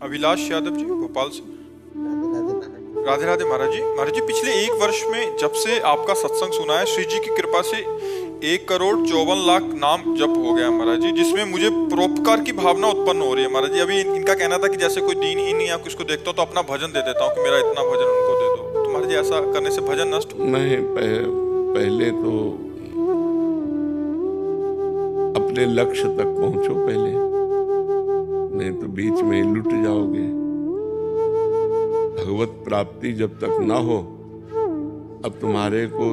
अभिलाष यादव जी, भोपाल से। राधे राधे महाराज। राधे राधे महाराज जी। महाराज जी, पिछले एक वर्ष में जब से आपका सत्संग सुना है, श्री जी की कृपा से 1,54,00,000 नाम जप हो गया महाराज जी, जिसमें मुझे परोपकार की भावना उत्पन्न हो रही है महाराज जी। अभी इनका कहना था कि जैसे कोई दीनहीन या किसको देखता हूँ तो अपना भजन दे देता हूँ कि मेरा इतना भजन उनको दे दो। तो महाराज जी, ऐसा करने से भजन नष्ट हो? नहीं, पहले तो अपने लक्ष्य तक पहुंचो पहले, नहीं तो बीच में लुट जाओगे। भगवत प्राप्ति जब तक ना हो, अब तुम्हारे को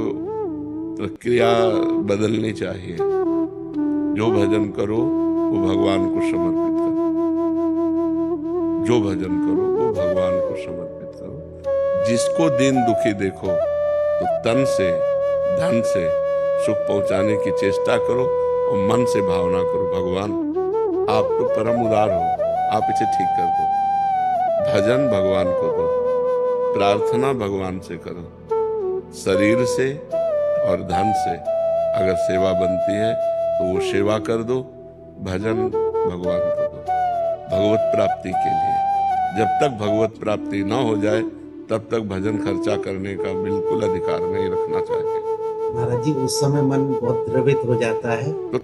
प्रक्रिया बदलनी चाहिए। जो भजन करो वो भगवान को समर्पित करो, जो भजन करो वो भगवान को समर्पित करो। जिसको दीन दुखी देखो तो तन से धन से सुख पहुंचाने की चेष्टा करो और मन से भावना करो, भगवान आप तो परम उदार हो, आप इसे ठीक कर दो। भजन भगवान को दो, प्रार्थना भगवान से करो। शरीर से और धन से अगर सेवा बनती है तो वो सेवा कर दो, भजन भगवान को दो भगवत प्राप्ति के लिए। जब तक भगवत प्राप्ति ना हो जाए तब तक भजन खर्चा करने का बिल्कुल अधिकार नहीं रखना चाहिए। महाराज जी, उस समय मन बहुत द्रवित हो जाता है। तो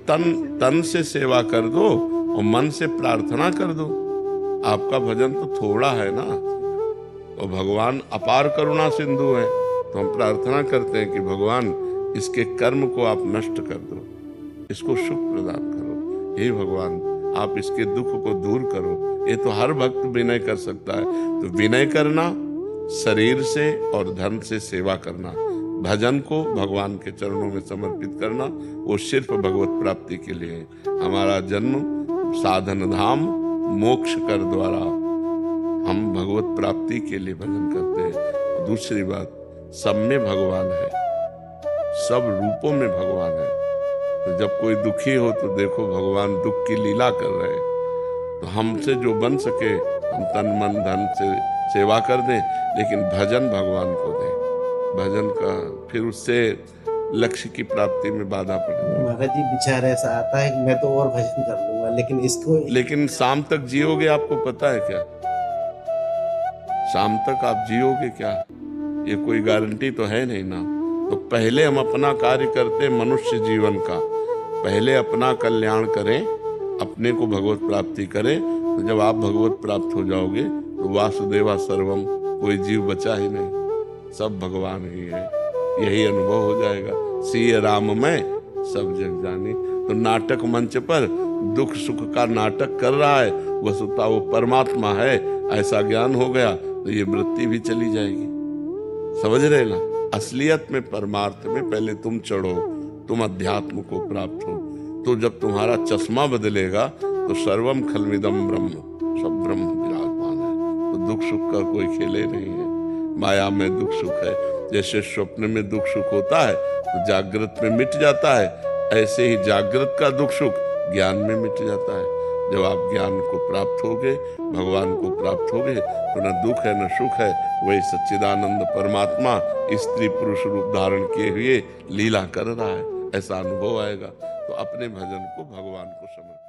तन से सेवा कर दो और मन से प्रार्थना कर दो। आपका भजन तो थोड़ा है ना, और भगवान अपार करुणा सिंधु है, तो हम प्रार्थना करते हैं कि भगवान इसके कर्म को आप नष्ट कर दो, इसको सुख प्रदान करो। हे भगवान, आप इसके दुख को दूर करो। ये तो हर भक्त विनय कर सकता है। तो विनय करना, शरीर से और धन से सेवा करना, भजन को भगवान के चरणों में समर्पित करना, वो सिर्फ भगवत प्राप्ति के लिए है। हमारा जन्म साधन धाम मोक्ष कर द्वारा, हम भगवत प्राप्ति के लिए भजन करते हैं। दूसरी बात, सब में भगवान है, सब रूपों में भगवान है। तो जब कोई दुखी हो तो देखो भगवान दुख की लीला कर रहे हैं। तो हमसे जो बन सके हम तन मन धन से सेवा कर दें, लेकिन भजन भगवान को दें। भजन का फिर उससे लक्ष्य की प्राप्ति में बाधा पड़ेगी। महाराज जी, विचार ऐसा आता है कि मैं तो और भजन कर लूंगा, लेकिन शाम तक जियोगे, आपको पता है क्या? शाम तक आप जियोगे क्या? ये कोई गारंटी तो है नहीं ना। तो पहले हम अपना कार्य करते मनुष्य जीवन का, पहले अपना कल्याण करें, अपने को भगवत प्राप्ति करें। तो जब आप भगवत प्राप्त हो जाओगे तो वासुदेवा सर्वम, कोई जीव बचा ही नहीं, सब भगवान ही है। यही अनुभव हो जाएगा। सिय राम में सब जग जानी। तो नाटक मंच पर दुख सुख का नाटक कर रहा है, वस्तुतः वो परमात्मा है, ऐसा ज्ञान हो गया तो ये वृत्ति भी चली जाएगी। समझ रहे ना? असलियत में, परमार्थ में पहले तुम चढ़ो, तुम अध्यात्म को प्राप्त हो। तो जब तुम्हारा चश्मा बदलेगा तो सर्वम खलमिदम ब्रह्म, सब ब्रह्म विराजमान है। तो दुख सुख का कोई खेले नहीं है। माया में दुख सुख है। जैसे स्वप्न में दुख सुख होता है तो जागृत में मिट जाता है, ऐसे ही जागृत का दुख सुख ज्ञान में मिट जाता है। जब आप ज्ञान को प्राप्त होगे, भगवान को प्राप्त होगे, तो न दुख है न सुख है, वही सच्चिदानंद परमात्मा स्त्री पुरुष रूप धारण किए हुए लीला कर रहा है, ऐसा अनुभव आएगा। तो अपने भजन को भगवान को समर्पित